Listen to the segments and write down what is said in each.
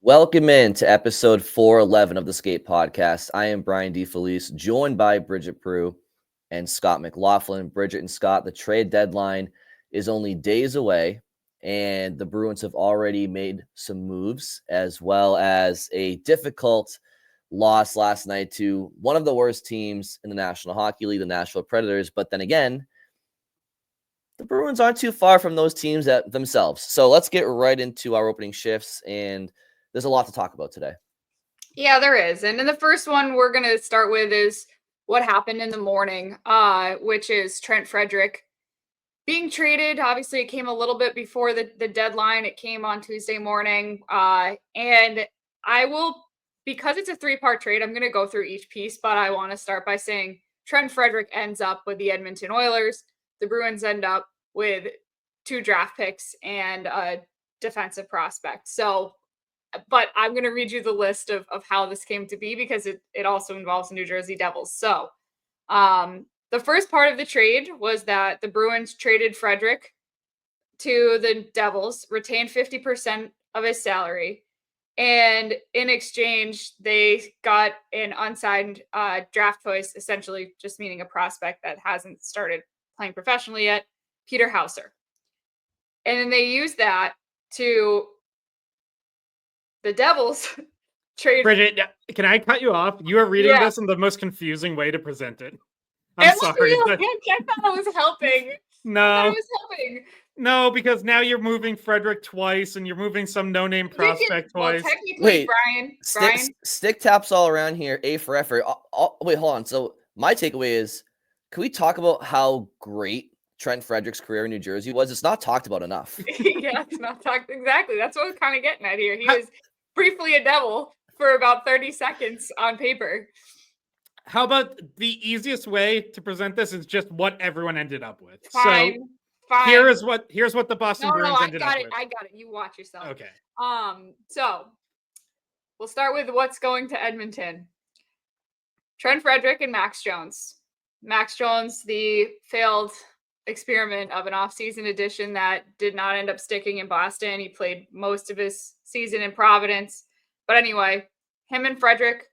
Welcome in to episode 411 of the Skate Podcast. I am Brian DeFelice, joined by Bridget Prue and Scott McLaughlin. Bridget and Scott, the trade deadline is only days away, and the Bruins have already made some moves, as well as a difficult loss last night to one of the worst teams in the National Hockey League, the Nashville Predators. But then again, the Bruins aren't too far from those teams themselves. So let's get right into our opening shifts, and there's a lot to talk about today. Yeah, there is. And then the first one we're going to start with is what happened in the morning, which is Trent Frederic being traded. Obviously, it came a little bit before the deadline. It came on Tuesday morning. And I will, because it's a three-part trade, I'm going to go through each piece, but I want to start by saying Trent Frederic ends up with the Edmonton Oilers. The Bruins end up with 2 draft picks and a defensive prospect. But I'm going to read you the list of how this came to be because it also involves the New Jersey Devils. So the first part of the trade was that the Bruins traded Frederic to the Devils, retained 50% of his salary, and in exchange, they got an unsigned draft choice, essentially just meaning a prospect that hasn't started playing professionally yet, Peter Hauser. And then they used that to the Devils trade. Bridget, can I cut you off? You are reading this in the most confusing way to present it. I'm sorry. I thought I was helping. No. No, because now you're moving Frederic twice and you're moving some no-name prospect twice. Well, technically, Brian. Stick taps all around here. A for effort. Wait, hold on. So my takeaway is, can we talk about how great Trent Frederic's career in New Jersey was? It's not talked about enough. Yeah, it's not talked. Exactly. That's what I was kind of getting at here. He was briefly a Devil for about 30 seconds on paper. How about the easiest way to present this is just what everyone ended up with? Fine. Here's what the Boston Bruins ended up with. I got it. You watch yourself. Okay. So we'll start with what's going to Edmonton. Trent Frederic and Max Jones. Max Jones, the failed experiment of an off-season addition that did not end up sticking in Boston. He played most of his season in Providence. But anyway, him and Frederic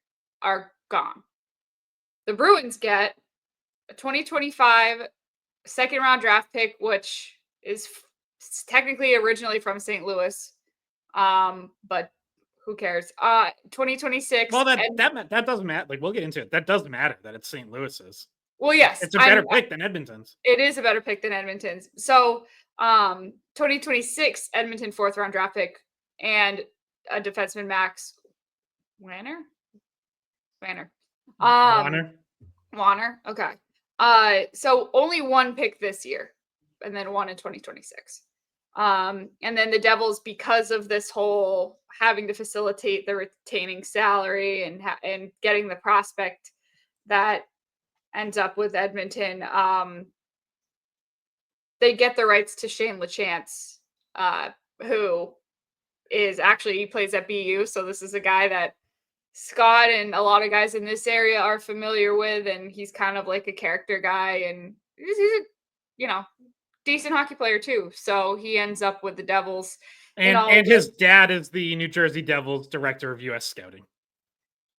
are gone. The Bruins get a 2025 second-round draft pick, which is technically originally from St. Louis, but who cares? 2026. Well, that doesn't matter. Like, we'll get into it. That does matter that it's St. Louis's. Well, yes. It's a better pick than Edmonton's. It is a better pick than Edmonton's. So 2026 Edmonton 4th-round draft pick and a defenseman, Max Wanner. Wanner. Okay. So only one pick this year and then one in 2026. And then the Devils, because of this whole having to facilitate the retaining salary and getting the prospect that ends up with Edmonton, they get the rights to Shane LaChance, who is actually, he plays at BU. So this is a guy that Scott and a lot of guys in this area are familiar with, and he's kind of like a character guy, and he's a, decent hockey player too. So he ends up with the Devils. And his dad is the New Jersey Devils director of U.S. Scouting.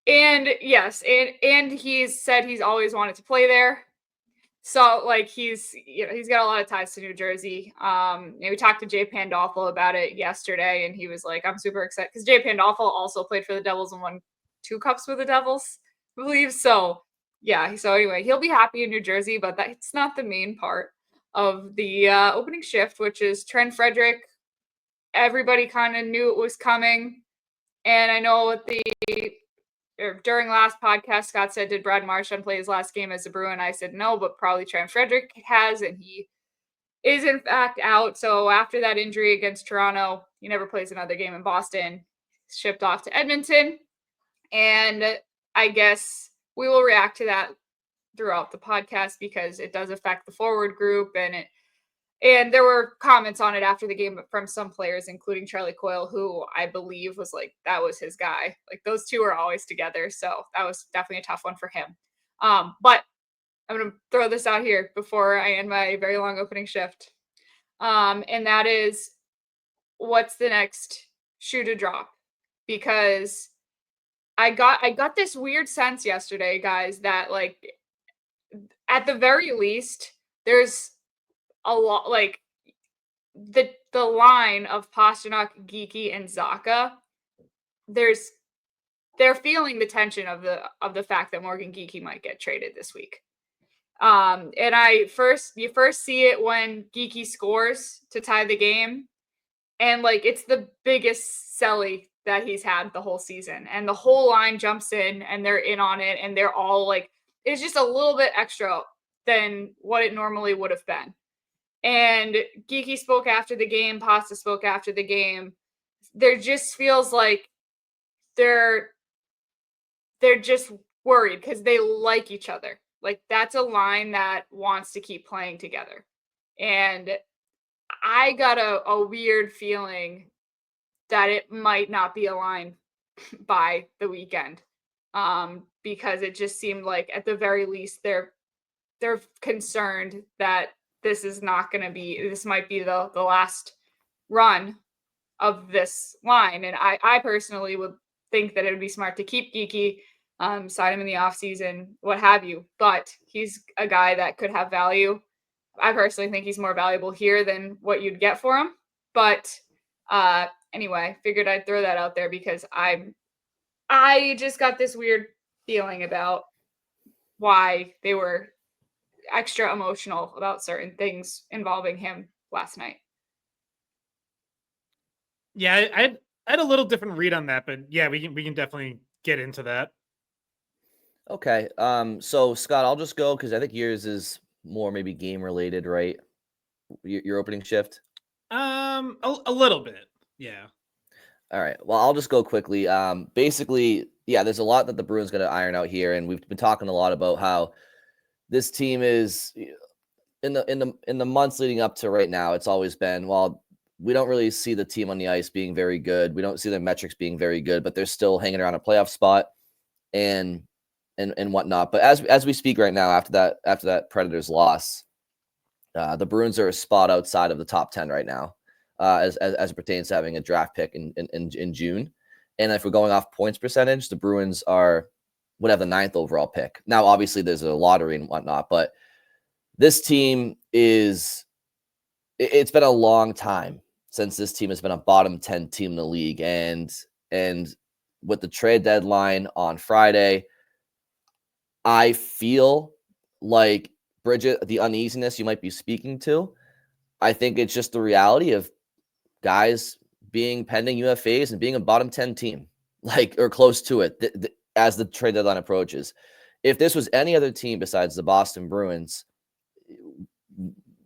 And yes, and he's said he's always wanted to play there. So like he's got a lot of ties to New Jersey. We talked to Jay Pandolfo about it yesterday, and he was like, I'm super excited because Jay Pandolfo also played for the Devils and won 2 cups with the Devils, I believe. So yeah. So anyway, he'll be happy in New Jersey, but that's not the main part of the opening shift, which is Trent Frederic. Everybody kind of knew it was coming, and I know during last podcast, Scott said, did Brad Marchand play his last game as a Bruin? I said no, but probably Trent Frederic has, and he is in fact out. So after that injury against Toronto, he never plays another game in Boston. Shipped off to Edmonton, and I guess we will react to that throughout the podcast because it does affect the forward group, and there were comments on it after the game from some players, including Charlie Coyle, who I believe was like, that was his guy. Like those two are always together. So that was definitely a tough one for him. But I'm going to throw this out here before I end my very long opening shift. And that is, what's the next shoe to drop? because I got this weird sense yesterday, guys, that like at the very least, there's a lot like the line of Pasternak, Geekie, and Zacha. They're feeling the tension of the fact that Morgan Geekie might get traded this week. And you first see it when Geekie scores to tie the game, and like it's the biggest selly that he's had the whole season, and the whole line jumps in and they're in on it, and they're all like, it's just a little bit extra than what it normally would have been. And Geekie spoke after the game, Pasta spoke after the game. There just feels like they're just worried because they like each other. Like that's a line that wants to keep playing together. And I got a weird feeling that it might not be a line by the weekend. Because it just seemed like at the very least they're concerned that this might be the last run of this line. And I personally would think that it would be smart to keep Geekie, sign him in the offseason, what have you. But he's a guy that could have value. I personally think he's more valuable here than what you'd get for him. But anyway, figured I'd throw that out there because I just got this weird feeling about why they were extra emotional about certain things involving him last night. Yeah, I had a little different read on that, but yeah, we can definitely get into that. Okay. So Scott, I'll just go because I think yours is more maybe game related, right? Your opening shift. A little bit. Yeah. All right. Well, I'll just go quickly. Basically, yeah, there's a lot that the Bruins got to iron out here, and we've been talking a lot about how this team is in the months leading up to right now. It's always been, well, we don't really see the team on the ice being very good. We don't see their metrics being very good, but they're still hanging around a playoff spot and whatnot. But as we speak right now, after that Predators loss, the Bruins are a spot outside of the top 10 right now, as it pertains to having a draft pick in June. And if we're going off points percentage, the Bruins would have the 9th overall pick. Now, obviously, there's a lottery and whatnot, but this team it's been a long time since this team has been a bottom 10 team in the league. And with the trade deadline on Friday, I feel like, Bridget, the uneasiness you might be speaking to, I think it's just the reality of guys being pending UFAs and being a bottom 10 team, like, or close to it, as the trade deadline approaches. If this was any other team besides the Boston Bruins,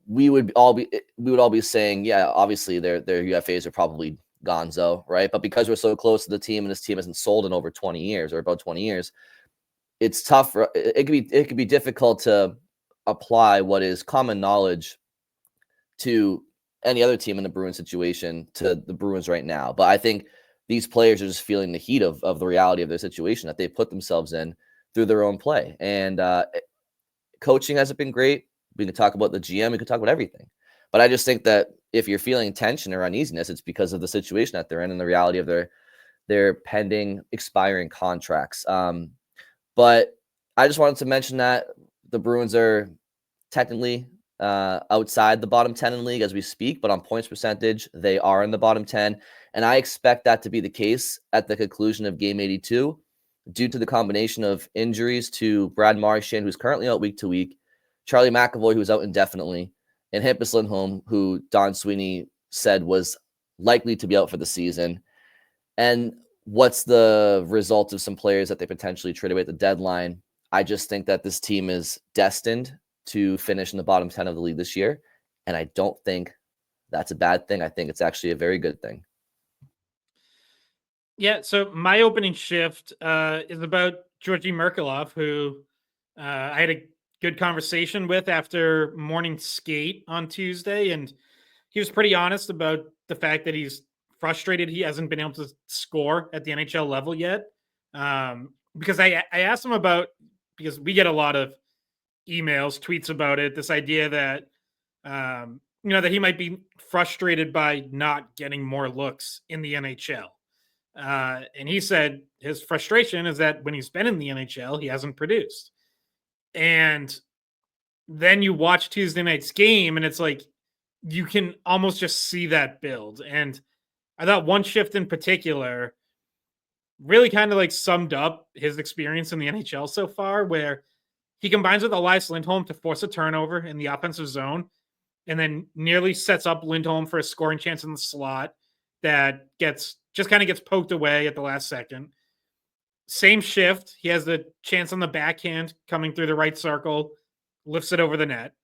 we would all be saying, yeah, obviously their UFAs are probably gonzo, right? But because we're so close to the team and this team hasn't sold in over 20 years or about 20 years, it's tough. It could be difficult to apply what is common knowledge to any other team in the Bruins situation to the Bruins right now. But I think these players are just feeling the heat of the reality of their situation that they put themselves in through their own play. And coaching hasn't been great. We can talk about the GM. We can talk about everything. But I just think that if you're feeling tension or uneasiness, it's because of the situation that they're in and the reality of their pending expiring contracts. But I just wanted to mention that the Bruins are technically outside the bottom 10 in the league as we speak, but on points percentage, they are in the bottom 10. And I expect that to be the case at the conclusion of game 82 due to the combination of injuries to Brad Marchand, who's currently out week to week, Charlie McAvoy, who's out indefinitely, and Hampus Lindholm, who Don Sweeney said was likely to be out for the season. And what's the result of some players that they potentially traded away at the deadline? I just think that this team is destined to finish in the bottom 10 of the league this year. And I don't think that's a bad thing. I think it's actually a very good thing. Yeah, so my opening shift is about Georgii Merkulov, who I had a good conversation with after morning skate on Tuesday, and he was pretty honest about the fact that he's frustrated he hasn't been able to score at the NHL level yet. Because I asked him about, because we get a lot of emails, tweets about it, this idea that that he might be frustrated by not getting more looks in the NHL. And he said his frustration is that when he's been in the NHL, he hasn't produced. And then you watch Tuesday night's game, and it's like you can almost just see that build. And I thought one shift in particular really kind of like summed up his experience in the NHL so far, where he combines with Elias Lindholm to force a turnover in the offensive zone and then nearly sets up Lindholm for a scoring chance in the slot that gets poked away at the last second. Same shift. He has the chance on the backhand coming through the right circle, lifts it over the net.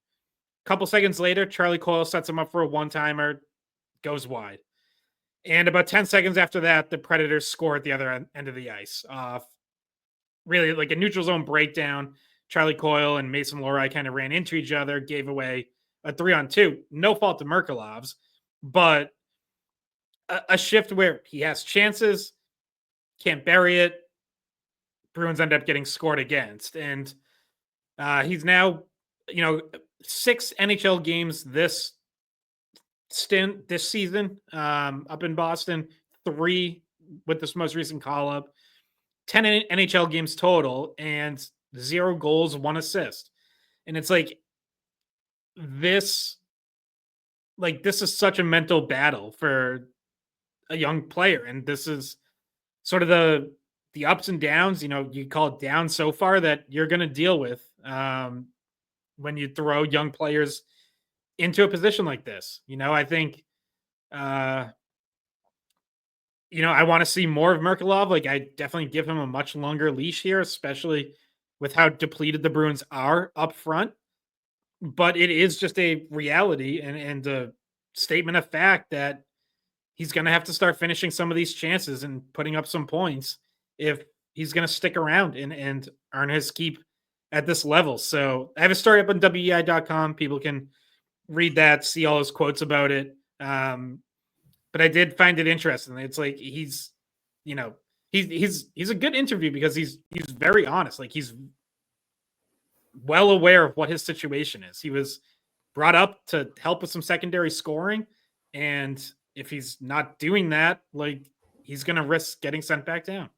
A couple seconds later, Charlie Coyle sets him up for a one-timer, goes wide. And about 10 seconds after that, the Predators score at the other end of the ice. Really like a neutral zone breakdown. Charlie Coyle and Mason Lohrei kind of ran into each other, gave away a 3-on-2. No fault to Merkulov's, but a shift where he has chances, can't bury it. Bruins end up getting scored against. And he's now, 6 NHL games this stint this season up in Boston, 3 with this most recent call-up, 10 NHL games total, and 0 goals, 1 assist. And it's like this is such a mental battle for a young player. And this is sort of the ups and downs, you call it down so far that you're going to deal with when you throw young players into a position like this. I think, I want to see more of Merkulov. Like, I definitely give him a much longer leash here, especially with how depleted the Bruins are up front. But it is just a reality and a statement of fact that he's going to have to start finishing some of these chances and putting up some points if he's going to stick around and earn his keep at this level. So I have a story up on weei.com. People can read that, see all his quotes about it. But I did find it interesting. It's like he's a good interview because he's very honest. Like, he's well aware of what his situation is. He was brought up to help with some secondary scoring, and if he's not doing that, like, he's going to risk getting sent back down.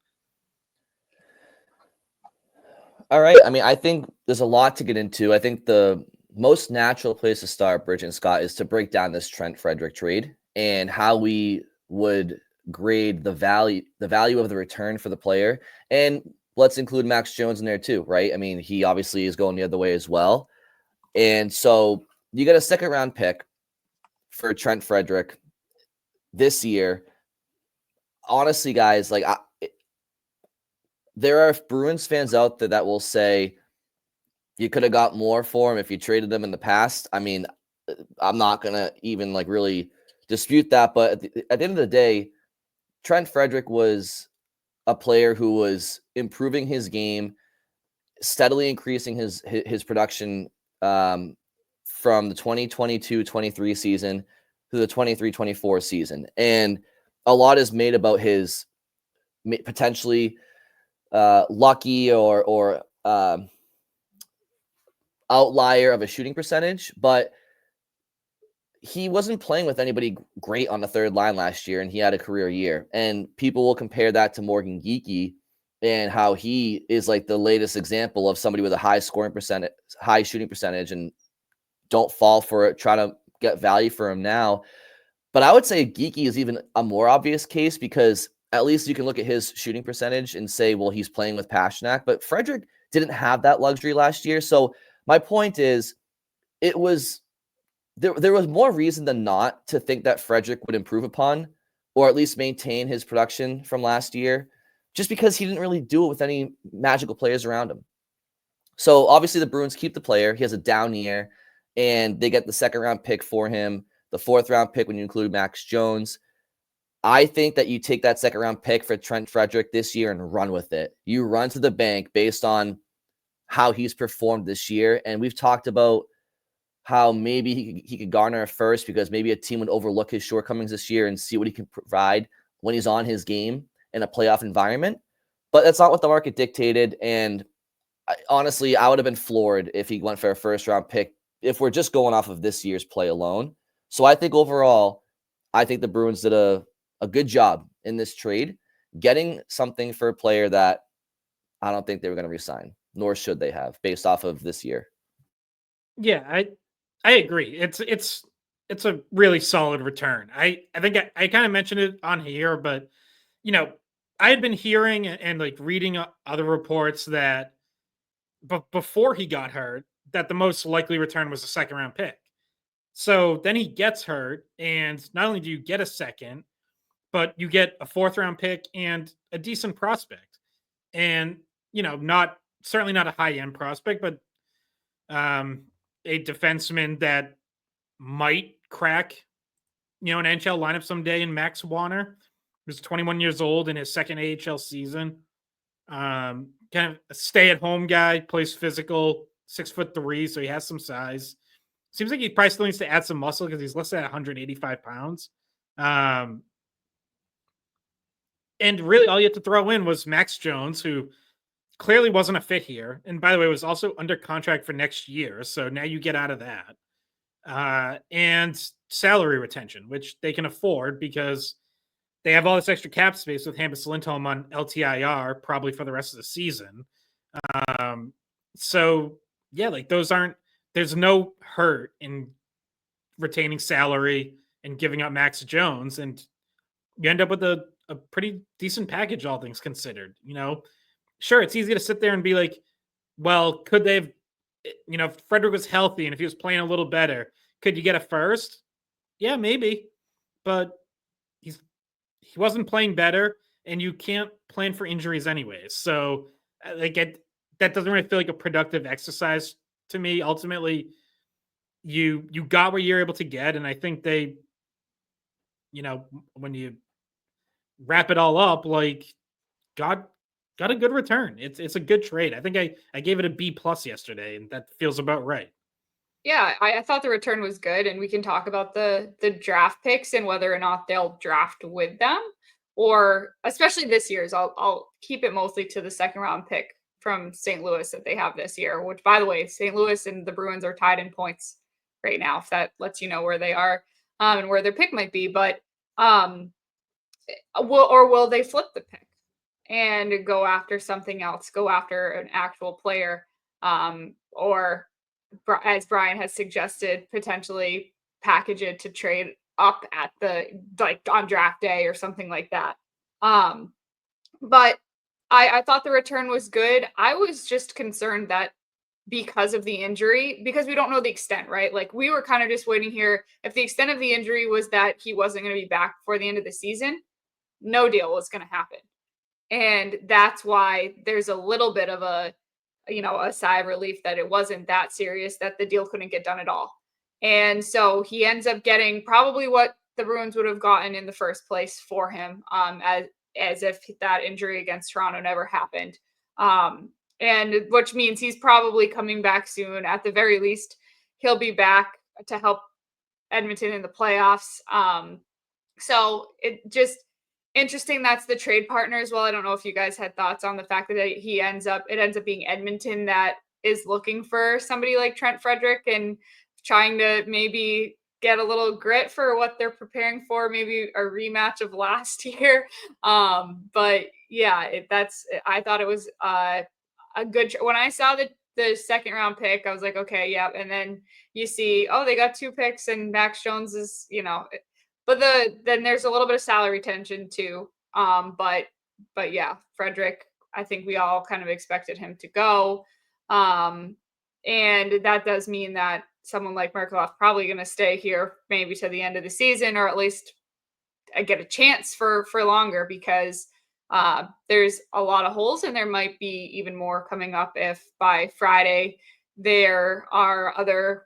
All right. I mean, I think there's a lot to get into. I think the most natural place to start, Bridget and Scott, is to break down this Trent Frederic trade and how we would grade the value of the return for the player. And let's include Max Jones in there too, right? I mean, he obviously is going the other way as well. And so you get a second round pick for Trent Frederic this year. Honestly, guys, like, there are Bruins fans out there that will say you could have got more for him if you traded them in the past. I mean, I'm not going to even like really dispute that. But at the end of the day, Trent Frederic was a player who was improving his game, steadily increasing his production from the 2022-23 season to the 23-24 season. And a lot is made about his potentially lucky or outlier of a shooting percentage, but he wasn't playing with anybody great on the third line last year, and he had a career year. And people will compare that to Morgan Geekie and how he is like the latest example of somebody with a high scoring percentage, high shooting percentage, and don't fall for it. Try to get value for him now. But I would say Geekie is even a more obvious case because at least you can look at his shooting percentage and say, well, he's playing with Pastrnak. But Frederic didn't have that luxury last year. So my point is, it was there was more reason than not to think that Frederic would improve upon or at least maintain his production from last year, just because he didn't really do it with any magical players around him. So obviously the Bruins keep the player. He has a down year, and they get the second round pick for him, the fourth round pick when you include Max Jones. I think that you take that second round pick for Trent Frederic this year and run with it. You run to the bank based on how he's performed this year. And we've talked about how maybe he could garner a first because maybe a team would overlook his shortcomings this year and see what he can provide when he's on his game in a playoff environment. But that's not what the market dictated. And honestly, I would have been floored if he went for a first round pick if we're just going off of this year's play alone. So I think overall, I think the Bruins did a good job in this trade. getting something for a player that I don't think they were going to resign, nor should they have, based off of this year. Yeah, I agree. It's a really solid return. I think I kind of mentioned it on here, but I had been hearing and like reading other reports that before he got hurt, that the most likely return was a second round pick. So then he gets hurt, and not only do you get a second, but you get a fourth round pick and a decent prospect. And not certainly not a high end prospect, but a defenseman that might crack, an NHL lineup someday in Max Warner, who's 21 years old in his second AHL season. Kind of a stay-at-home guy, plays physical, 6'3", so he has some size. Seems like he probably still needs to add some muscle because he's listed at 185 pounds. And really, all you had to throw in was Max Jones, who clearly wasn't a fit here. And by the way, was also under contract for next year. So now you get out of that. And salary retention, which they can afford because they have all this extra cap space with Hampus Lindholm on LTIR probably for the rest of the season. So yeah, like there's no hurt in retaining salary and giving up Max Jones, and you end up with a pretty decent package, all things considered. Sure, it's easy to sit there and be like, well, could they have, if Frederic was healthy and if he was playing a little better, could you get a first? Yeah, maybe, but he wasn't playing better, and you can't plan for injuries anyways. So that doesn't really feel like a productive exercise to me. Ultimately, you got what you're able to get, and I think they, when you wrap it all up, like got a good return. It's a good trade. I think I gave it a B+ yesterday, and that feels about right. Yeah, I thought the return was good, and we can talk about the draft picks and whether or not they'll draft with them, or especially this year's. I'll keep it mostly to the second round pick from St. Louis that they have this year. Which, by the way, St. Louis and the Bruins are tied in points right now. If that lets you know where they are and where their pick might be, but will they flip the pick and go after something else? Go after an actual player, or as Brian has suggested, potentially package it to trade up at on draft day or something like that. But I thought the return was good. I was just concerned that because of the injury, because we don't know the extent, right? Like we were kind of just waiting here. If the extent of the injury was that he wasn't going to be back before the end of the season, no deal was going to happen. And that's why there's a little bit of a sigh of relief that it wasn't that serious, that the deal couldn't get done at all. And so he ends up getting probably what the Bruins would have gotten in the first place for him, as if that injury against Toronto never happened. And which means he's probably coming back soon. At the very least, he'll be back to help Edmonton in the playoffs. So it just interesting that's the trade partner as well. I don't know if you guys had thoughts on the fact that it ends up being Edmonton that is looking for somebody like Trent Frederic and trying to maybe get a little grit for what they're preparing for, maybe a rematch of last year. But yeah, I thought it was a good when I saw the second round pick, I was like, okay, yeah. And then you see, oh, they got 2 picks and Max Jones is, but then there's a little bit of salary tension too. But yeah, Frederic, I think we all kind of expected him to go. And that does mean that someone like Merkulov probably going to stay here maybe to the end of the season, or at least get a chance for longer, because there's a lot of holes, and there might be even more coming up if by Friday there are other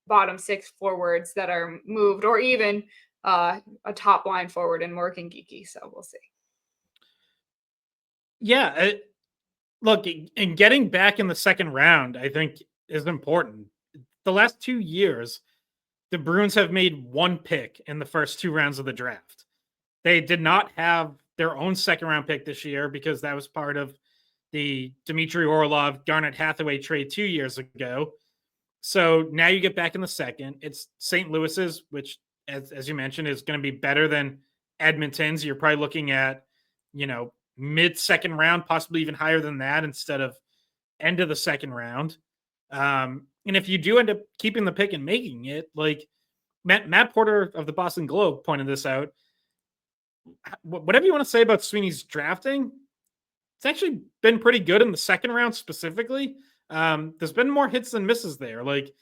bottom 6 forwards that are moved, or even a top line forward in Morgan Geekie. So we'll see. Yeah. Look, and getting back in the second round, I think is important. The last 2 years, the Bruins have made 1 pick in the first 2 rounds of the draft. They did not have their own second round pick this year because that was part of the Dmitry Orlov Garnet Hathaway trade 2 years ago. So now you get back in the second. It's St. Louis's, which, as you mentioned, is going to be better than Edmonton's. You're probably looking at mid-second round, possibly even higher than that instead of end of the second round. And if you do end up keeping the pick and making it, like Matt Porter of the Boston Globe pointed this out, whatever you want to say about Sweeney's drafting, it's actually been pretty good in the second round specifically. There's been more hits than misses there. Like,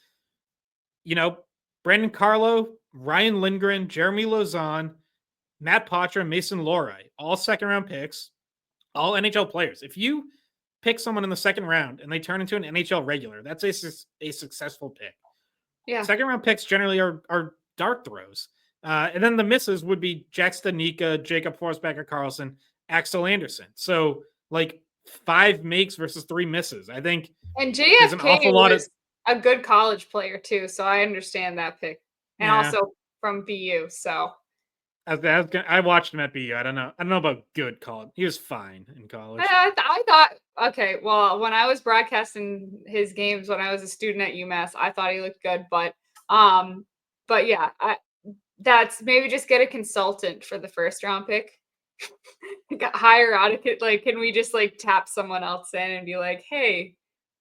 Brandon Carlo, Ryan Lindgren, Jeremy Lauzon, Matt Poitras, Mason Lohrei, all second round picks, all NHL players. If you pick someone in the second round and they turn into an NHL regular, that's a successful pick. Yeah. Second round picks generally are dart throws. And then the misses would be Jack Stanika, Jacob Forsbacher Carlson, Axel Anderson. So like 5 makes versus 3 misses. I think and there's an awful lot was a good college player too, so I understand that pick. And also from BU, so I watched him at BU. I don't know about good college. He was fine in college. I thought, okay, well, when I was broadcasting his games when I was a student at UMass, I thought he looked good, but yeah, that's maybe just get a consultant for the first round pick. Hire out of it. Like, can we just like tap someone else in and be like, hey,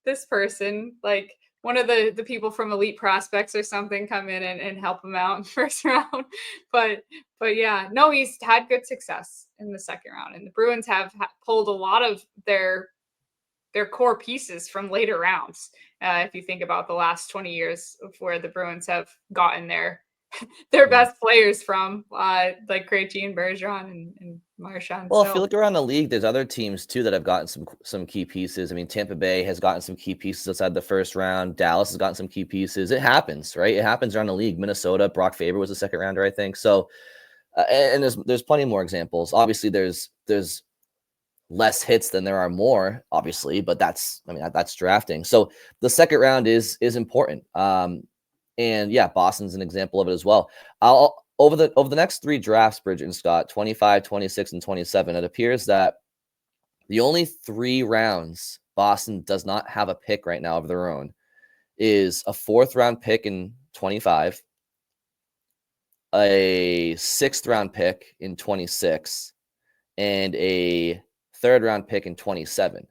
this person, like one of the people from Elite Prospects or something, come in and help him out in first round. But yeah, no, he's had good success in the second round, and the Bruins have pulled a lot of their core pieces from later rounds. If you think about the last 20 years of where the Bruins have gotten their best players from, like Krejci, Bergeron, and Marchand. Well, if you look around the league, there's other teams too that have gotten some key pieces. I mean, Tampa Bay has gotten some key pieces outside the first round. Dallas has gotten some key pieces. It happens, right? It happens around the league. Minnesota, Brock Faber was a second rounder, I think. So, and there's plenty more examples. Obviously, there's less hits than there are more, obviously, but that's drafting. So the second round is important. And yeah, Boston's an example of it as well. Over the next 3 drafts, Bridget and Scott, 25, 26, and 27, it appears that the only 3 rounds Boston does not have a pick right now of their own is a 4th round pick in 25, a 6th round pick in 26, and a 3rd round pick in 27.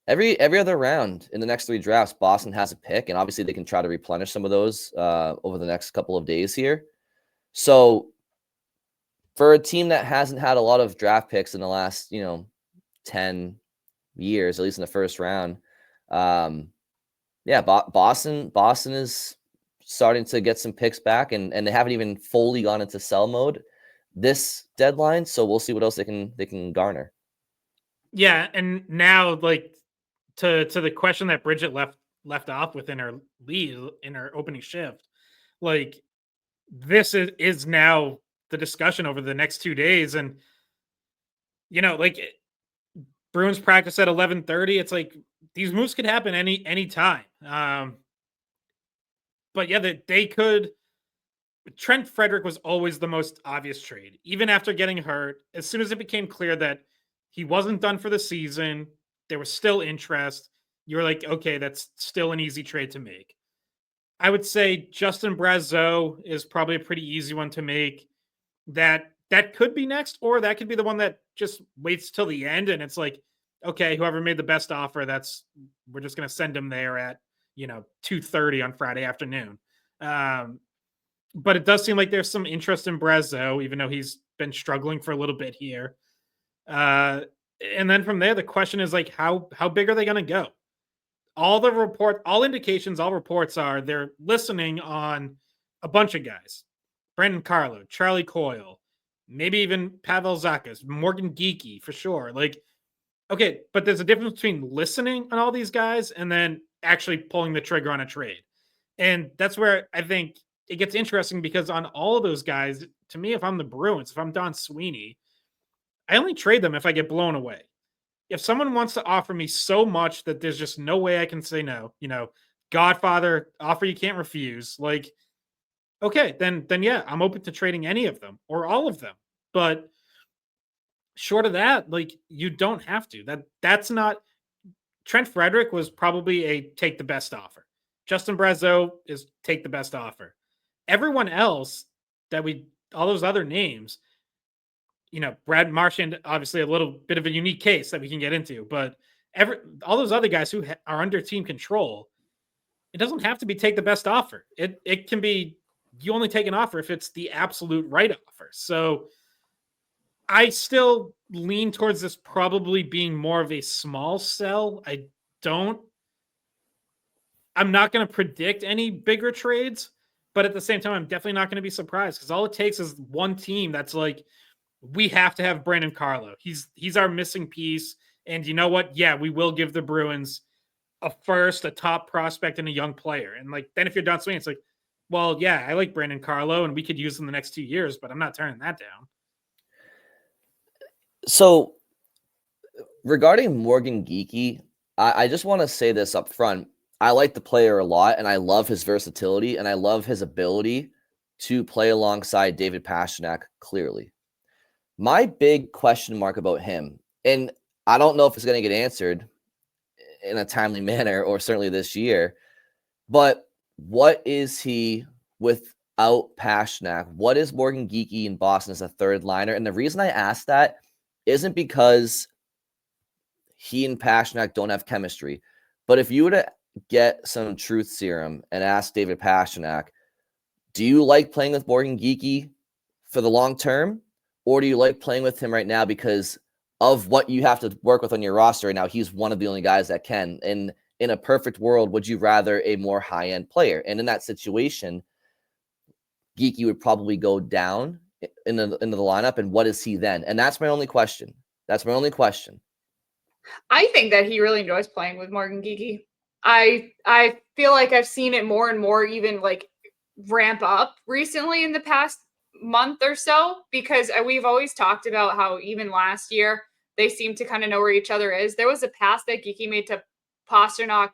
Every other round in the next 3 drafts, Boston has a pick, and obviously they can try to replenish some of those over the next couple of days here. So for a team that hasn't had a lot of draft picks in the last, 10 years, at least in the first round, Boston is starting to get some picks back, and they haven't even fully gone into sell mode this deadline. So we'll see what else they can garner. Yeah, and now like to the question that Bridget left off with in her lead in her opening shift, like this is now the discussion over the next 2 days. And like Bruins practice at 11:30. It's like these moves could happen any time. But yeah, they could. Trent Frederic was always the most obvious trade, even after getting hurt. As soon as it became clear that he wasn't done for the season, there was still interest. You were like, okay, that's still an easy trade to make. I would say Justin Brazeau is probably a pretty easy one to make. That could be next, or that could be the one that just waits till the end, and it's like, okay, whoever made the best offer, we're just going to send him there at 2:30 on Friday afternoon. But it does seem like there's some interest in Brazeau, even though he's been struggling for a little bit here. And then from there, the question is like, how big are they going to go? All indications, all reports are they're listening on a bunch of guys. Brandon Carlo, Charlie Coyle, maybe even Pavel Zakas, Morgan Geekie for sure. Like, okay, but there's a difference between listening on all these guys and then actually pulling the trigger on a trade. And that's where I think it gets interesting, because on all of those guys, to me, if I'm the Bruins, if I'm Don Sweeney, I only trade them if I get blown away. If someone wants to offer me so much that there's just no way I can say no, Godfather offer you can't refuse. Like, okay, then yeah, I'm open to trading any of them or all of them. But short of that, like, you don't have to. That's not. Trent Frederic was probably a take the best offer. Justin Brazeau is take the best offer. Everyone else all those other names, Brad Marchand, obviously a little bit of a unique case that we can get into, but all those other guys who are under team control, it doesn't have to be take the best offer. It can be you only take an offer if it's the absolute right offer. So I still lean towards this probably being more of a small sell. I'm not going to predict any bigger trades, but at the same time, I'm definitely not going to be surprised because all it takes is one team that's like, we have to have Brandon Carlo. He's our missing piece. And you know what? Yeah, we will give the Bruins a first, a top prospect, and a young player. And like, then if you're done swinging, it's like, well, yeah, I like Brandon Carlo and we could use him the next 2 years, but I'm not turning that down. So regarding Morgan Geekie, I just want to say this up front. I like the player a lot, and I love his versatility, and I love his ability to play alongside David Pastrnak clearly. My big question mark about him, and I don't know if it's going to get answered in a timely manner or certainly this year, but what is he without Pastrnak? What is Morgan Geekie in Boston as a third liner? And the reason I ask that isn't because he and Pastrnak don't have chemistry, but if you were to get some truth serum and ask David Pastrnak, do you like playing with Morgan Geekie for the long term, or do you like playing with him right now because of what you have to work with on your roster right now? He's one of the only guys that can. And in a perfect world, would you rather a more high-end player? And in that situation, Geekie would probably go down into the lineup. And what is he then? And that's my only question. I think that he really enjoys playing with Morgan Geekie. I feel like I've seen it more and more even like ramp up recently in the past month or so, because we've always talked about how even last year they seem to kind of know where each other is. There was a pass that Geekie made to Pastrnak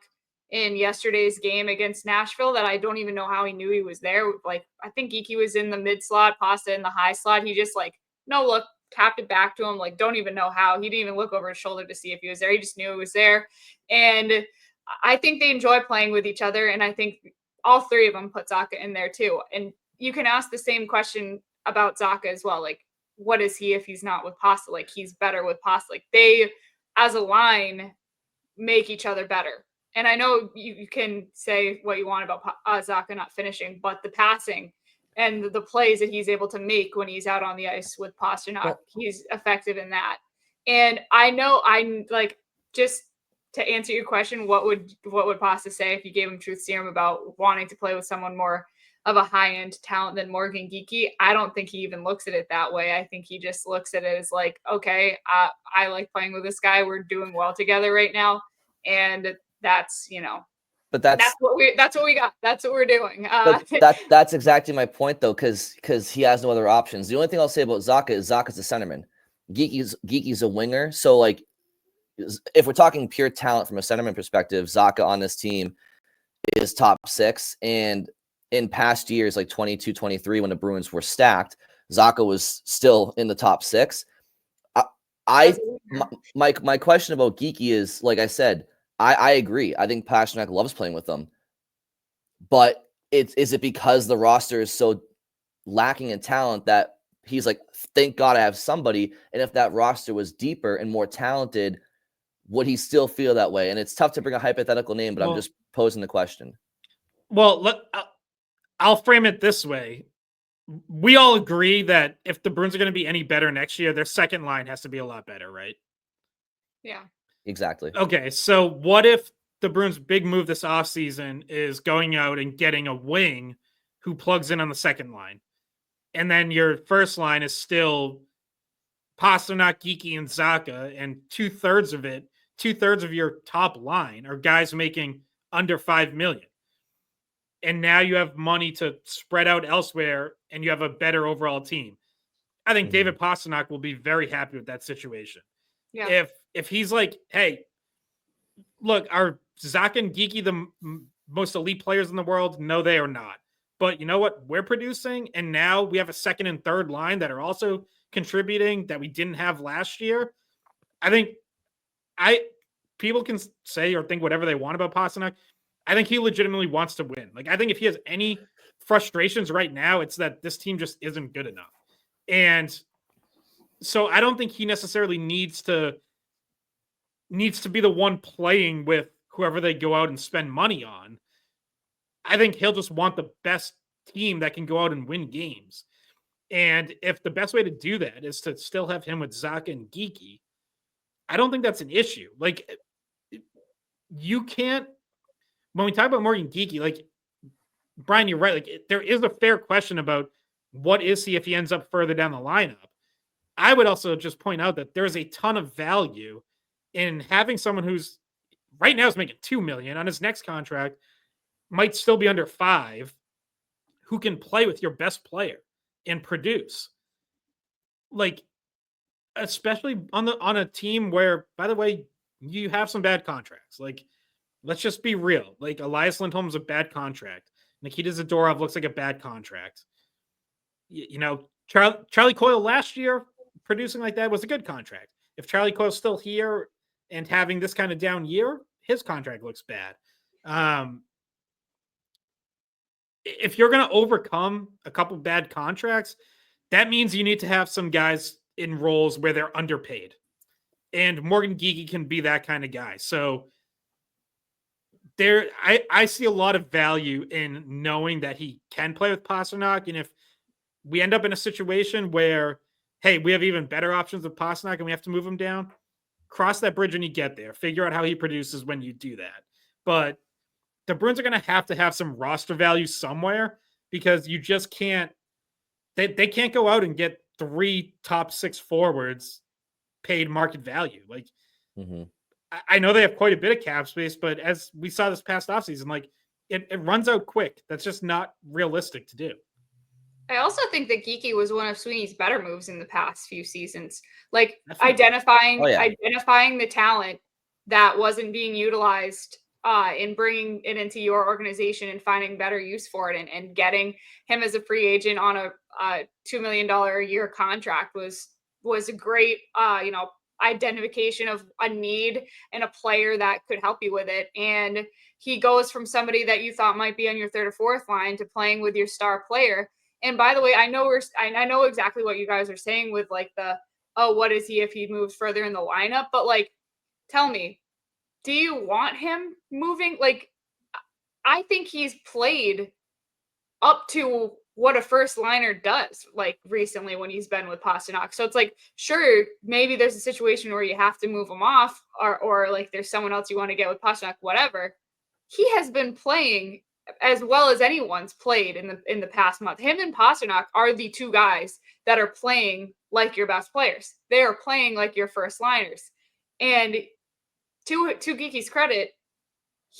in yesterday's game against Nashville that I don't even know how he knew he was there. Like, I think Geekie was in the mid slot, Pasta in the high slot. He just like, no look, tapped it back to him. Like, don't even know how. He didn't even look over his shoulder to see if he was there. He just knew he was there. And I think they enjoy playing with each other. And I think all three of them put Zacha in there too. And you can ask the same question about Zacha as well. Like, what is he if he's not with Pasta? Like, he's better with Pasta. Like, they, as a line, make each other better. And I know you can say what you want about Zacha not finishing, but the passing and the plays that he's able to make when he's out on the ice with Pastrnak, he's effective in that. And I know I'm like, just to answer your question, what would Pasta say if you gave him truth serum about wanting to play with someone more of a high-end talent than Morgan Geekie? I don't think he even looks at it that way. I think he just looks at it as like, okay, I like playing with this guy. We're doing well together right now. And that's, but that's what we got. That's what we're doing. That's exactly my point though. Cause he has no other options. The only thing I'll say about Zacha is Zacha's a centerman. Geekie's a winger. So like, if we're talking pure talent from a centerman perspective, Zacha on this team is top 6. And in past years, like 22, 23, when the Bruins were stacked, Zacha was still in the top 6. My question about Geekie is, like I said, I agree. I think Pastrnak loves playing with them. But is it because the roster is so lacking in talent that he's like, thank God I have somebody? And if that roster was deeper and more talented, would he still feel that way? And it's tough to bring a hypothetical name, but I'm just posing the question. Well, I'll frame it this way. We all agree that if the Bruins are going to be any better next year, their second line has to be a lot better, right? Yeah. Exactly. Okay, so what if the Bruins' big move this offseason is going out and getting a wing who plugs in on the second line? And then your first line is still Pastrnak, Geekie, and Zacha, and two-thirds of your top line are guys making under $5 million. And now you have money to spread out elsewhere, and you have a better overall team. I think David Pastrnak will be very happy with that situation. Yeah. If he's like, hey, look, are Zacha and Geekie the most elite players in the world? No, they are not. But you know what? We're producing, and now we have a second and third line that are also contributing that we didn't have last year. I think people can say or think whatever they want about Pastrnak. I think he legitimately wants to win. Like, I think if he has any frustrations right now, it's that this team just isn't good enough. And So I don't think he necessarily needs to be the one playing with whoever they go out and spend money on. I think he'll just want the best team that can go out and win games. And if the best way to do that is to still have him with Zach and Geekie, I don't think that's an issue. Like, you can't, when we talk about Morgan Geekie, like, Brian, you're right. Like, there is a fair question about what is he if he ends up further down the lineup. I would also just point out that there's a ton of value in having someone who's right now is making $2 million on his next contract, might still be under $5 million, who can play with your best player and produce. Like, especially on a team where, by the way, you have some bad contracts. Like, let's just be real. Like, Elias Lindholm's a bad contract. Nikita Zadorov looks like a bad contract. Charlie Coyle last year producing like that was a good contract. If Charlie Coyle's still here and having this kind of down year, his contract looks bad. If you're going to overcome a couple bad contracts, that means you need to have some guys in roles where they're underpaid. And Morgan Geekie can be that kind of guy. So I see a lot of value in knowing that he can play with Pastrnak. And if we end up in a situation where, hey, we have even better options with Pastrnak and we have to move him down, cross that bridge when you get there. Figure out how he produces when you do that. But the Bruins are going to have some roster value somewhere, because you just can't, they can't go out and get 3 top 6 forwards paid market value. Like, I know they have quite a bit of cap space, but as we saw this past offseason, like, it runs out quick. That's just not realistic to do. I also think that Geekie was one of Sweeney's better moves in the past few seasons. Like, Definitely. identifying the talent that wasn't being utilized in bringing it into your organization and finding better use for it, and getting him as a free agent on a $2 million a year contract was a great identification of a need and a player that could help you with it. And he goes from somebody that you thought might be on your third or fourth line to playing with your star player. And by the way, I know exactly what you guys are saying with like what is he if he moves further in the lineup? But like, tell me, do you want him moving? Like, I think he's played up to what a first liner does, like recently when he's been with Pastrnak. So it's like, sure, maybe there's a situation where you have to move him off, or like there's someone else you want to get with Pastrnak, whatever. He has been playing as well as anyone's played in the past month. Him and Pastrnak are the 2 guys that are playing like your best players. They are playing like your first liners. And to Geekie's credit,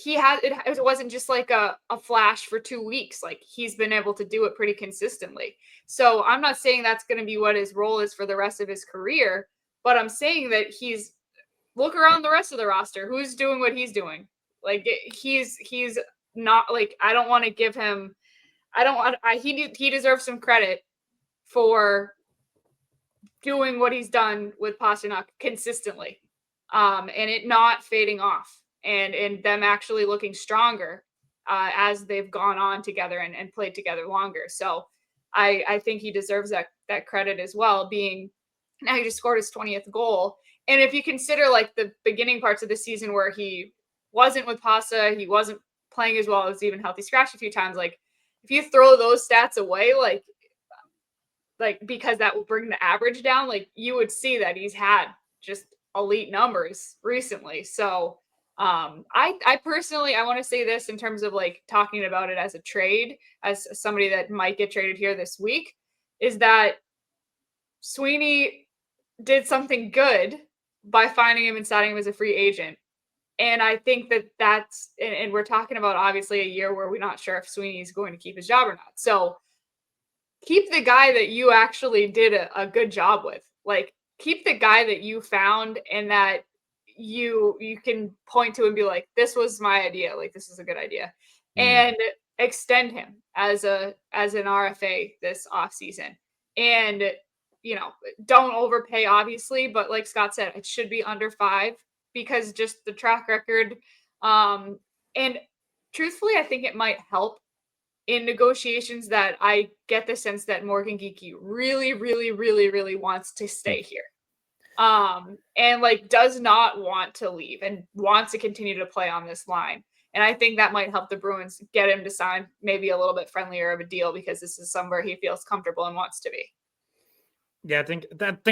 it wasn't just like a flash for 2 weeks. Like, he's been able to do it pretty consistently. So I'm not saying that's going to be what his role is for the rest of his career, but I'm saying that look around the rest of the roster. Who's doing what he's doing? Like, he's not, like, I don't want to give him, he deserves some credit for doing what he's done with Pastrnak consistently, and it not fading off, and them actually looking stronger as they've gone on together and played together longer. So I think he deserves that credit as well, being now he just scored his 20th goal. And if you consider like the beginning parts of the season where he wasn't with Pasta, he wasn't playing as well, as even healthy scratched a few times. Like, if you throw those stats away, like because that will bring the average down, like, you would see that he's had just elite numbers recently. So I personally, I want to say this in terms of like talking about it as a trade, as somebody that might get traded here this week, is that Sweeney did something good by finding him and signing him as a free agent. And I think that's, and we're talking about obviously a year where we're not sure if Sweeney is going to keep his job or not. So keep the guy that you actually did a good job with. Like, keep the guy that you found and that you can point to and be like, this was my idea. Like, this is a good idea. And extend him as an RFA this offseason. And, don't overpay, obviously, but like Scott said, it should be under 5, because just the track record. And truthfully, I think it might help in negotiations that I get the sense that Morgan Geekie really, really, really, really wants to stay here. And like does not want to leave and wants to continue to play on this line. And I think that might help the Bruins get him to sign maybe a little bit friendlier of a deal because this is somewhere he feels comfortable and wants to be. Yeah, I think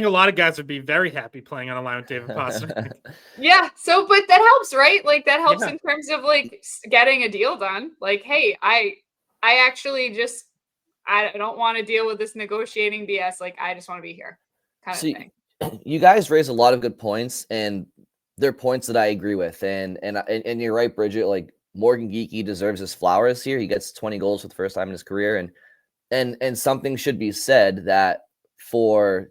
a lot of guys would be very happy playing on a line with David Pastrnak. Yeah, so but that helps, right? Like that helps Yeah. in terms of like getting a deal done. Like, hey, I actually just I don't want to deal with this negotiating BS. Like, I just want to be here, kind of thing. You guys raise a lot of good points, and they're points that I agree with. And you're right, Bridget. Like Morgan Geekie deserves his flowers here. He gets 20 goals for the first time in his career, and something should be said that for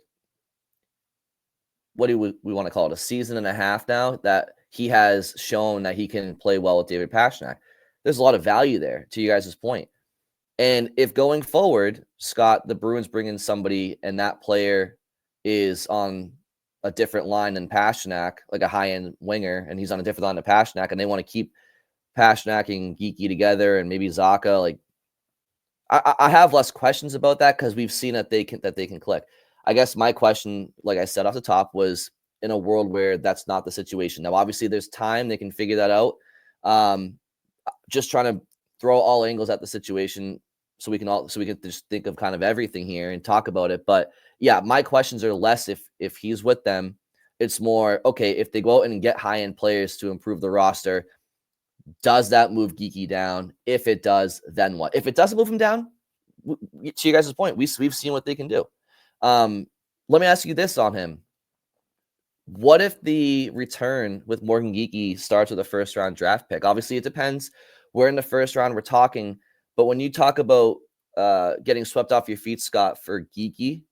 what do we want to call it, a season and a half now, that he has shown that he can play well with David Pastrnak. There's a lot of value there, to you guys' point. And if going forward, Scott, the Bruins bring in somebody and that player is on a different line than Pastrnak, like a high-end winger, and he's on a different line than Pastrnak, and they want to keep Pastrnak and Geekie together and maybe Zacha, like I have less questions about that because we've seen that they can click. I guess my question, like I said off the top, was in a world where that's not the situation. Now, obviously, there's time they can figure that out. Just trying to throw all angles at the situation so we can just think of kind of everything here and talk about it. But yeah, my questions are less if he's with them. It's more, okay, if they go out and get high-end players to improve the roster, does that move Geekie down? If it does, then what? If it doesn't move him down, to you guys' point, we've seen what they can do. Let me ask you this on him. What if the return with Morgan Geekie starts with a first-round draft pick? Obviously, it depends. We're in the first round, we're talking. But when you talk about getting swept off your feet, Scott, for Geekie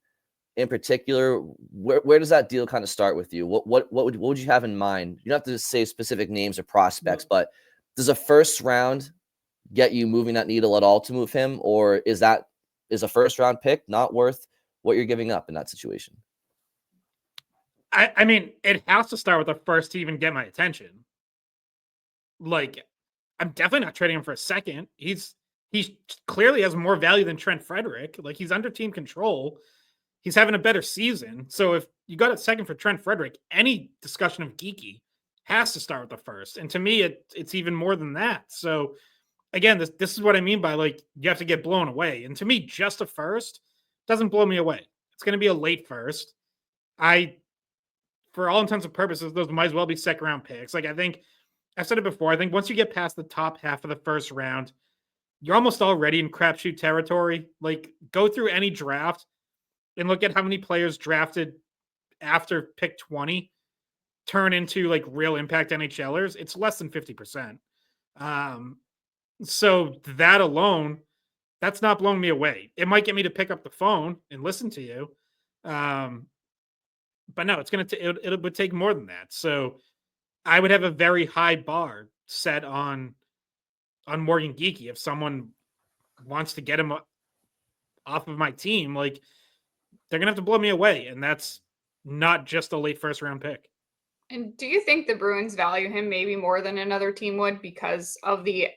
in particular, where does that deal kind of start with you? What would you have in mind? You don't have to say specific names or prospects, but does a first round get you moving that needle at all to move him, or is a first round pick not worth what you're giving up in that situation? I mean, it has to start with the first to even get my attention. Like, I'm definitely not trading him for a second. He clearly has more value than Trent Frederic. Like, he's under team control. He's having a better season. So if you got a second for Trent Frederic, any discussion of Geekie has to start with the first. And to me, it's even more than that. So again, this is what I mean by, like, you have to get blown away. And to me, just a first doesn't blow me away. It's going to be a late first. For all intents and purposes, those might as well be second round picks. Like, I think I've said it before. I think once you get past the top half of the first round, you're almost already in crapshoot territory. Like, go through any draft and look at how many players drafted after pick 20 turn into like real impact NHLers. It's less than 50%. So that alone, that's not blowing me away. It might get me to pick up the phone and listen to you. But no, it would take more than that. So I would have a very high bar set on Morgan Geekie. If someone wants to get him off of my team, like, they're going to have to blow me away. And that's not just a late first round pick. And do you think the Bruins value him maybe more than another team would because of the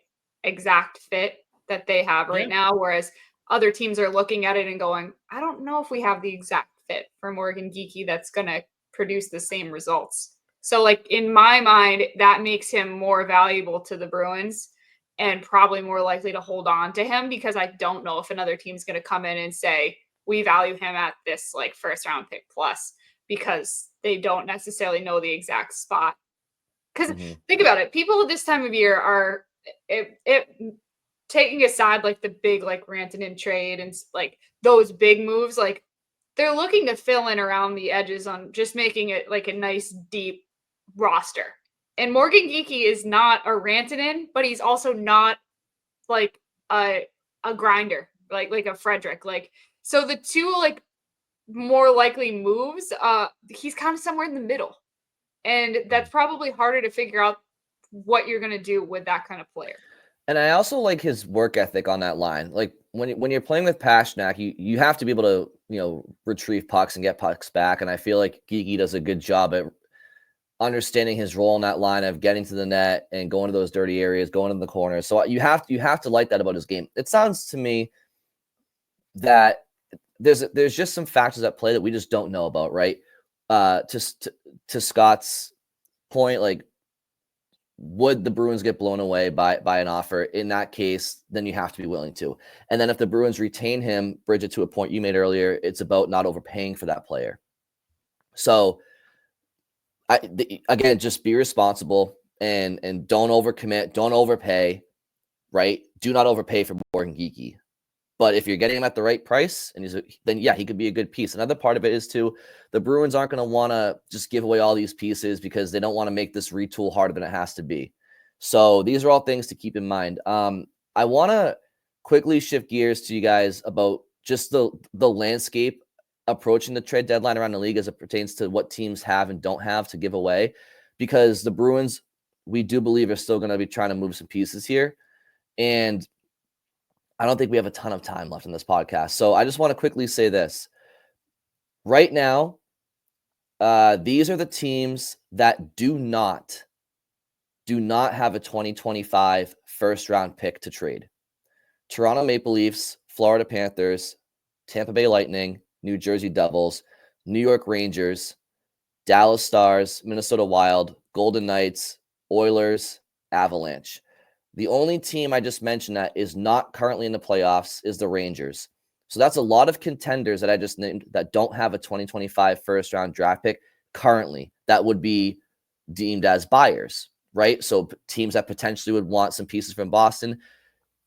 exact fit that they have right now? Whereas other teams are looking at it and going, I don't know if we have the exact fit for Morgan Geekie that's going to produce the same results. So, like, in my mind, that makes him more valuable to the Bruins and probably more likely to hold on to him because I don't know if another team's going to come in and say, we value him at this like first round pick plus, because they don't necessarily know the exact spot. Because think about it, people at this time of year are taking aside like the big like Rantanen trade and like those big moves, like they're looking to fill in around the edges on just making it like a nice deep roster. And Morgan Geekie is not a Rantanen, but he's also not like a grinder, like a Frederic. Like, so the two like more likely moves, he's kind of somewhere in the middle. And that's probably harder to figure out what you're going to do with that kind of player. And I also like his work ethic on that line. Like when you're playing with Pastrnak, you have to be able to, retrieve pucks and get pucks back. And I feel like Geekie does a good job at understanding his role in that line of getting to the net and going to those dirty areas, going in the corners. So you have to like that about his game. It sounds to me that there's just some factors at play that we just don't know about, right? To Scott's point, like, would the Bruins get blown away by an offer? In that case, then you have to be willing to. And then if the Bruins retain him, Bridget, to a point you made earlier, it's about not overpaying for that player. So again, just be responsible and don't overcommit, don't overpay, right? Do not overpay for Morgan Geekie. But if you're getting him at the right price, and then yeah, he could be a good piece. Another part of it is too, the Bruins aren't going to want to just give away all these pieces because they don't want to make this retool harder than it has to be. So these are all things to keep in mind. I want to quickly shift gears to you guys about just the landscape approaching the trade deadline around the league as it pertains to what teams have and don't have to give away, because the Bruins, we do believe, are still going to be trying to move some pieces here. And I don't think we have a ton of time left in this podcast. So I just want to quickly say this. Right now, these are the teams that do not have a 2025 first-round pick to trade. Toronto Maple Leafs, Florida Panthers, Tampa Bay Lightning, New Jersey Devils, New York Rangers, Dallas Stars, Minnesota Wild, Golden Knights, Oilers, Avalanche. The only team I just mentioned that is not currently in the playoffs is the Rangers. So that's a lot of contenders that I just named that don't have a 2025 first-round draft pick currently that would be deemed as buyers, right? So teams that potentially would want some pieces from Boston.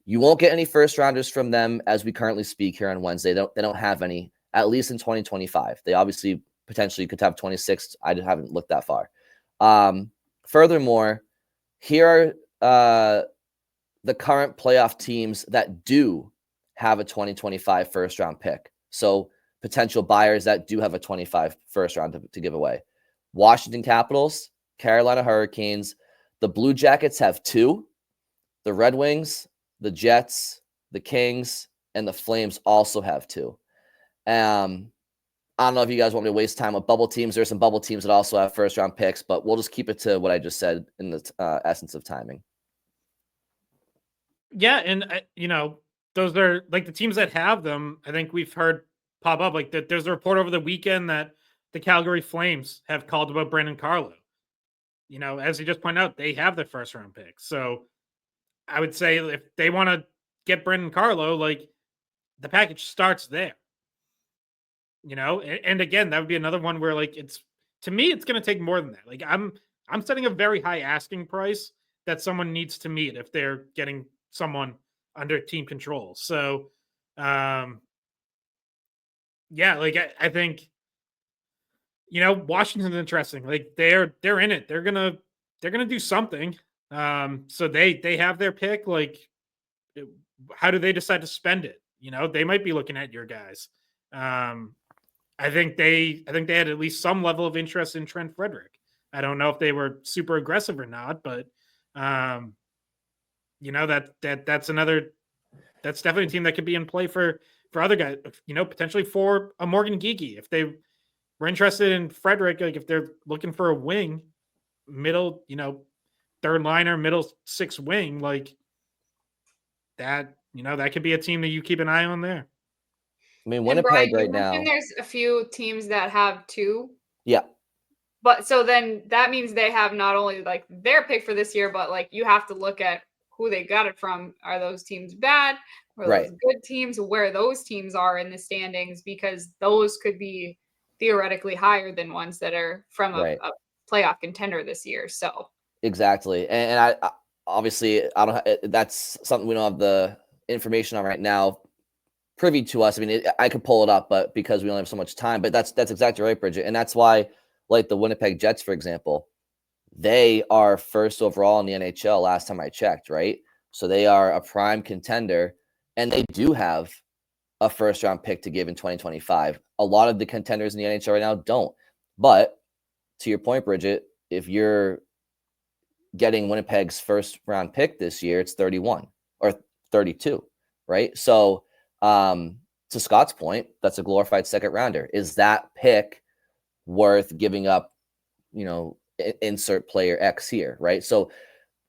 You won't get any first-rounders from them as we currently speak here on Wednesday. They don't have any, at least in 2025. They obviously potentially could have 26. I haven't looked that far. Furthermore, here are the current playoff teams that do have a 2025 first round pick. So potential buyers that do have a 25 first round to give away. Washington Capitals, Carolina Hurricanes, the Blue Jackets have 2. The Red Wings, the Jets, the Kings, and the Flames also have 2. I don't know if you guys want me to waste time with bubble teams. There's some bubble teams that also have first round picks, but we'll just keep it to what I just said in the essence of timing. Yeah, and those are like the teams that have them. I think we've heard pop up like that. There's a report over the weekend that the Calgary Flames have called about Brandon Carlo. As you just pointed out, they have their first round pick. So I would say if they want to get Brandon Carlo, like the package starts there. And again, that would be another one where like to me, it's going to take more than that. Like I'm setting a very high asking price that someone needs to meet if they're getting someone under team control. So, yeah, like I think, Washington's interesting. Like they're in it. They're gonna do something. So they have their pick. Like, how do they decide to spend it? They might be looking at your guys. I think they had at least some level of interest in Trent Frederic. I don't know if they were super aggressive or not, but that's definitely a team that could be in play for other guys, potentially for a Morgan Geekie. If they were interested in Frederic, like if they're looking for a wing, middle, third liner, middle 6 wing, like that, that could be a team that you keep an eye on there. I mean, Winnipeg right now. There's a few teams that have 2. Yeah. But so then that means they have not only like their pick for this year, but like you have to look at who they got it from. Are those teams bad? Are those good teams? Where those teams are in the standings, because those could be theoretically higher than ones that are from a playoff contender this year. So exactly, and I obviously I don't. That's something we don't have the information on right now privy to us. I mean, I could pull it up, but because we only have so much time. But that's exactly right, Bridget, and that's why, like the Winnipeg Jets, for example, they are first overall in the NHL last time I checked, right? So they are a prime contender, and they do have a first-round pick to give in 2025. A lot of the contenders in the NHL right now don't. But to your point, Bridget, if you're getting Winnipeg's first-round pick this year, it's 31 or 32, right? So to Scott's point, that's a glorified second-rounder. Is that pick worth giving up, insert player X here, right? So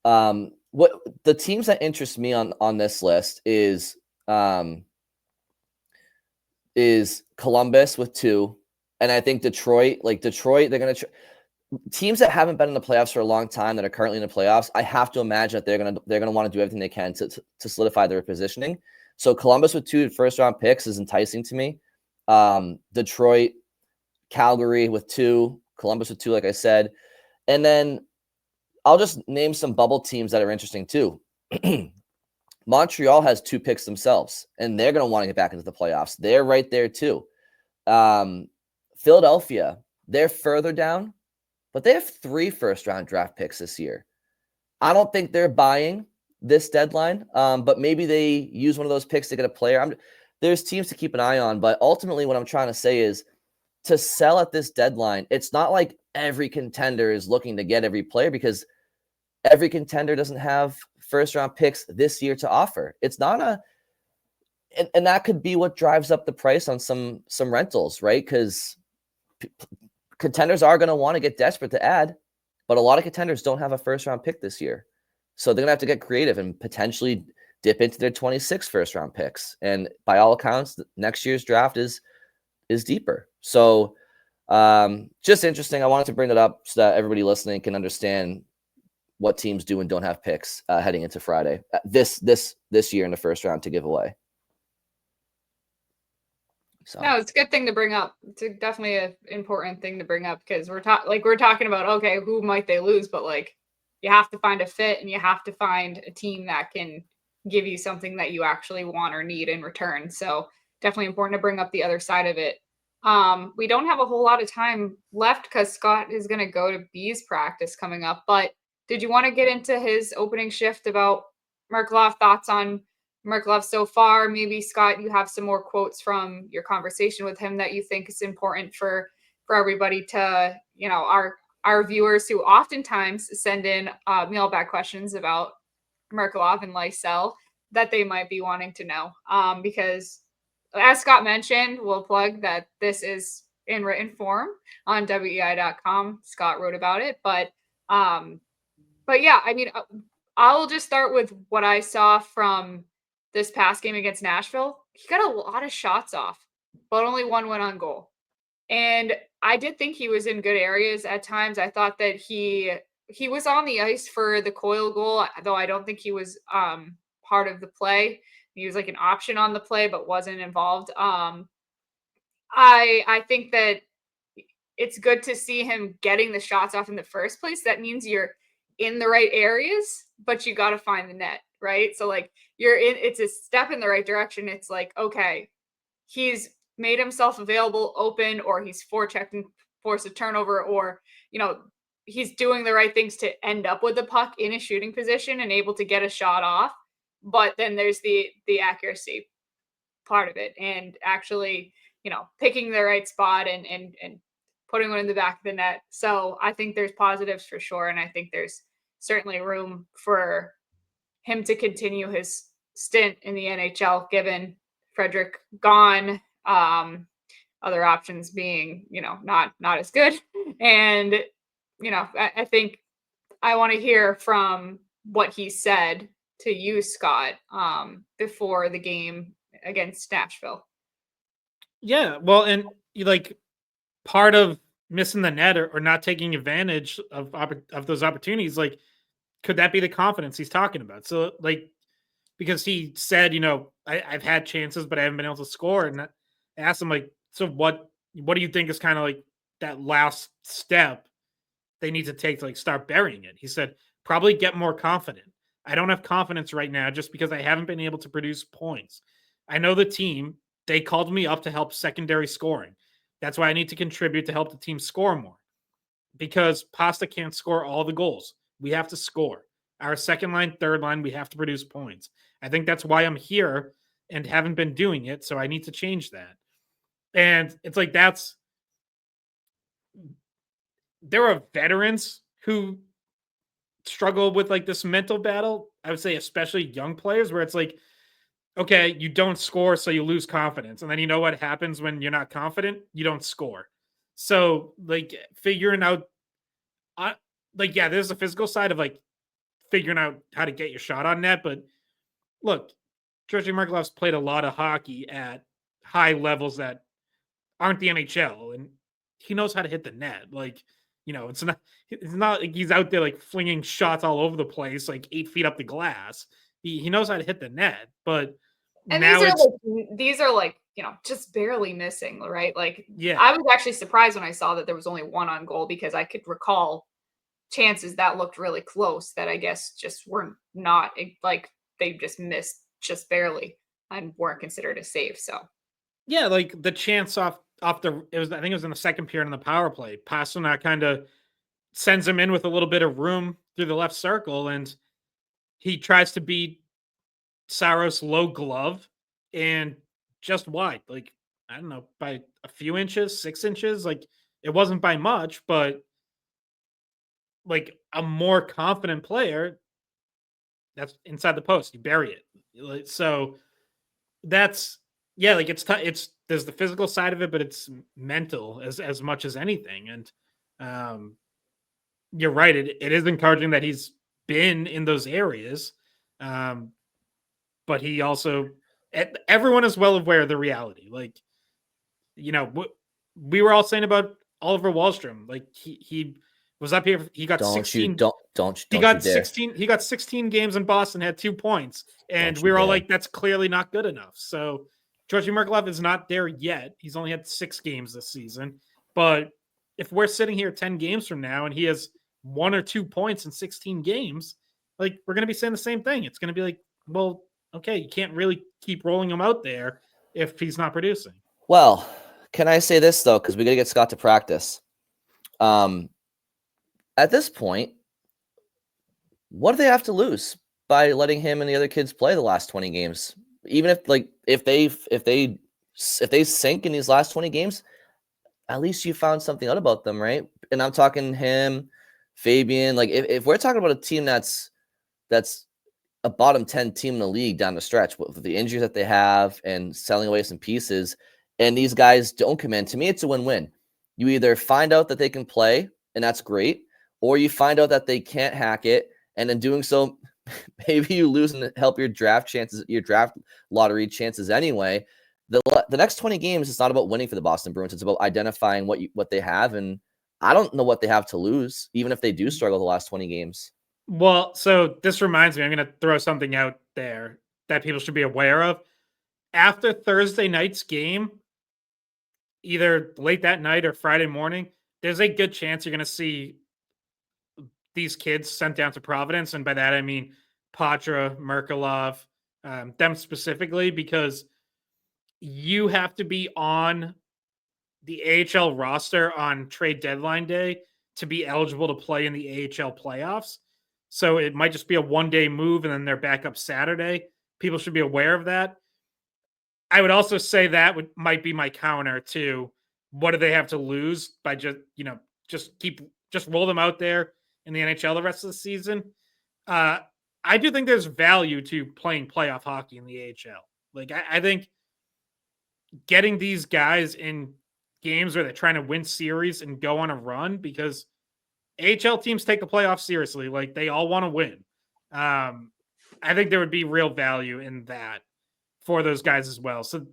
what the teams that interest me on this list is Columbus with 2, and I think Detroit, they're going to teams that haven't been in the playoffs for a long time that are currently in the playoffs. I have to imagine that they're going to want to do everything they can to solidify their positioning. So Columbus with 2 first-round picks is enticing to me. Detroit, Calgary with 2, Columbus with 2, like I said. And then I'll just name some bubble teams that are interesting too. Montreal has 2 picks themselves, and they're going to want to get back into the playoffs. They're right there too. Philadelphia, they're further down, but they have 3 first-round draft picks this year. I don't think they're buying this deadline, but maybe they use one of those picks to get a player. There's teams to keep an eye on, but ultimately what I'm trying to say is to sell at this deadline, it's not like every contender is looking to get every player, because every contender doesn't have first-round picks this year to offer. It's not and that could be what drives up the price on some rentals, right? Because contenders are going to want to get desperate to add, but a lot of contenders don't have a first-round pick this year. So they're going to have to get creative and potentially dip into their 26 first-round picks. And by all accounts, next year's draft is deeper. So just interesting. I wanted to bring that up so that everybody listening can understand what teams do and don't have picks heading into Friday this year in the first round to give away. So. No, it's a good thing to bring up. It's definitely an important thing to bring up, because we're talking about, okay, who might they lose, but like you have to find a fit, and you have to find a team that can give you something that you actually want or need in return. So definitely important to bring up the other side of it. We don't have a whole lot of time left because Scott is going to go to Bees practice coming up, but did you want to get into his opening shift about Merkulov, thoughts on Merkulov so far? Maybe, Scott, you have some more quotes from your conversation with him that you think is important for everybody to, our viewers who oftentimes send in mailbag questions about Merkulov and Lysell that they might be wanting to know. Because as Scott mentioned, we'll plug that this is in written form on weei.com. Scott wrote about it, but yeah, I mean, I'll just start with what I saw from this past game against Nashville. He got a lot of shots off, but only one went on goal. And I did think he was in good areas at times. I thought that he was on the ice for the Coyle goal, though I don't think he was part of the play. He was like an option on the play, but wasn't involved. I think that it's good to see him getting the shots off in the first place. That means you're in the right areas, but you got to find the net, right? So like it's a step in the right direction. It's like, okay, he's made himself available, open, or he's forechecked and forced a turnover, or, he's doing the right things to end up with the puck in a shooting position and able to get a shot off. But then there's the accuracy part of it, and actually, picking the right spot and putting one in the back of the net. So I think there's positives for sure. And I think there's certainly room for him to continue his stint in the NHL, given Frederic gone, other options being, not as good. And, I think I want to hear from what he said to you, Scott, before the game against Nashville. Yeah, well, and part of missing the net or not taking advantage of those opportunities, like, could that be the confidence he's talking about? So, because he said, I've had chances, but I haven't been able to score. And I asked him, so what do you think is kind of like that last step they need to take to start burying it? He said, probably get more confident. I don't have confidence right now just because I haven't been able to produce points. I know the team, they called me up to help secondary scoring. That's why I need to contribute to help the team score more, because Pasta can't score all the goals. We have to score. Our second line, third line, we have to produce points. I think that's why I'm here and haven't been doing it. So I need to change that. And it's there are veterans who struggle with this mental battle. I would say, especially young players, where it's okay, you don't score, so you lose confidence. And then you know what happens when you're not confident? You don't score. So figuring out Yeah, there's the physical side of like figuring out how to get your shot on net, but look, Georgii Merkulov's played a lot of hockey at high levels that aren't the NHL, and he knows how to hit the net. Like, it's not like he's out there like flinging shots all over the place, like 8 feet up the glass. He knows how to hit the net, but And now these are like, just barely missing, right? Like, yeah, I was actually surprised when I saw that there was only one on goal because I could recall chances that looked really close that I guess just were not like they just missed just barely and weren't considered a save. So yeah, like the chance off the I think it was in the second period on the power play. Pasternak kind of sends him in with a little bit of room through the left circle, and he tries to beat Saros low glove and just wide, like I don't know, by a few inches, 6 inches. Like it wasn't by much, but like a more confident player, that's inside the post, you bury it. So that's like it's there's the physical side of it, but it's mental as much as anything. And um, you're right. It is encouraging that he's been in those areas. Um, but he also, everyone is well aware of the reality. Like, we were all saying about Oliver Wahlstrom. Like he was up here. He got Don't 16. you He don't you got dare. 16. He got 16 games in Boston, had 2 points, and Don't we you were all dare. like, "That's clearly not good enough." So Georgii Merkulov is not there yet. He's only had 6 games this season. But if we're sitting here 10 games from now and he has 1 or 2 points in 16 games, like we're going to be saying the same thing. It's going to be like, well, okay, you can't really keep rolling him out there if he's not producing. Well, can I say this though? Because we got to get Scott to practice. At this point, what do they have to lose by letting him and the other kids play the last 20 games? Even if they sink in these last 20 games, at least you found something out about them, right? And I'm talking him, Fabian. Like if we're talking about a team that's a bottom 10 team in the league down the stretch with the injuries that they have and selling away some pieces, and these guys don't come in, to me, it's a win-win. You either find out that they can play, and that's great, or you find out that they can't hack it, and in doing so, maybe you lose and help your draft chances, your draft lottery chances anyway. The next 20 games, it's not about winning for the Boston Bruins. It's about identifying what they have, and I don't know what they have to lose, even if they do struggle the last 20 games. Well, so this reminds me, I'm going to throw something out there that people should be aware of. After Thursday night's game, either late that night or Friday morning, there's a good chance you're going to see these kids sent down to Providence. And by that, I mean Patra, Merkulov, them specifically, because you have to be on the AHL roster on trade deadline day to be eligible to play in the AHL playoffs. So it might just be a 1-day move and then they're back up Saturday. People should be aware of that. I would also say that might be my counter to what do they have to lose by just roll them out there in the NHL the rest of the season. I do think there's value to playing playoff hockey in the AHL. Like I think getting these guys in games where they're trying to win series and go on a run, because AHL teams take the playoffs seriously. Like they all want to win. I think there would be real value in that for those guys as well. So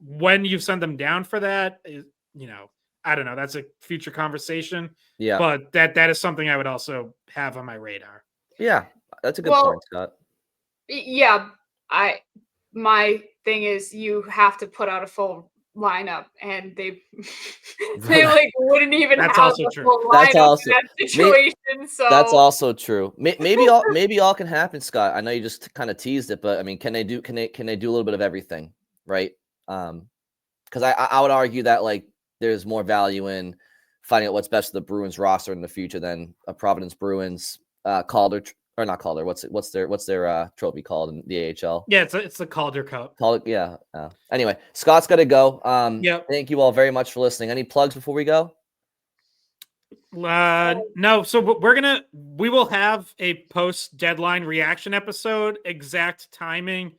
when you send them down for that, I don't know. That's a future conversation. Yeah. But that is something I would also have on my radar. Yeah, that's a good point, Scott. Yeah, my thing is you have to put out a full lineup, and they like wouldn't even That's have also a true. full That's lineup also in that situation. So that's also true. Maybe all can happen, Scott. I know you just kind of teased it, but I mean, can they do a little bit of everything, right? Because I would argue that like there's more value in finding out what's best for the Bruins roster in the future than a Providence Bruins Calder or not Calder. What's their trophy called in the AHL? Yeah, it's the Calder Cup. Yeah. Anyway, Scott's got to go. Yep. Thank you all very much for listening. Any plugs before we go? No. So we will have a post deadline reaction episode. Exact timing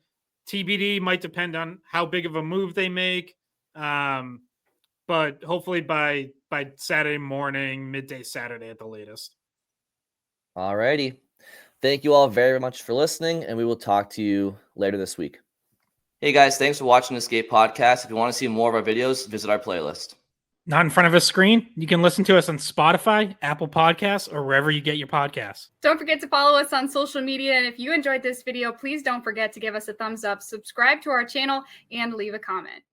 TBD, might depend on how big of a move they make. But hopefully by Saturday morning, midday Saturday at the latest. Alrighty. Thank you all very much for listening, and we will talk to you later this week. Hey guys, thanks for watching the Skate Podcast. If you want to see more of our videos, visit our playlist. Not in front of a screen? You can listen to us on Spotify, Apple Podcasts, or wherever you get your podcasts. Don't forget to follow us on social media. And if you enjoyed this video, please don't forget to give us a thumbs up, subscribe to our channel, and leave a comment.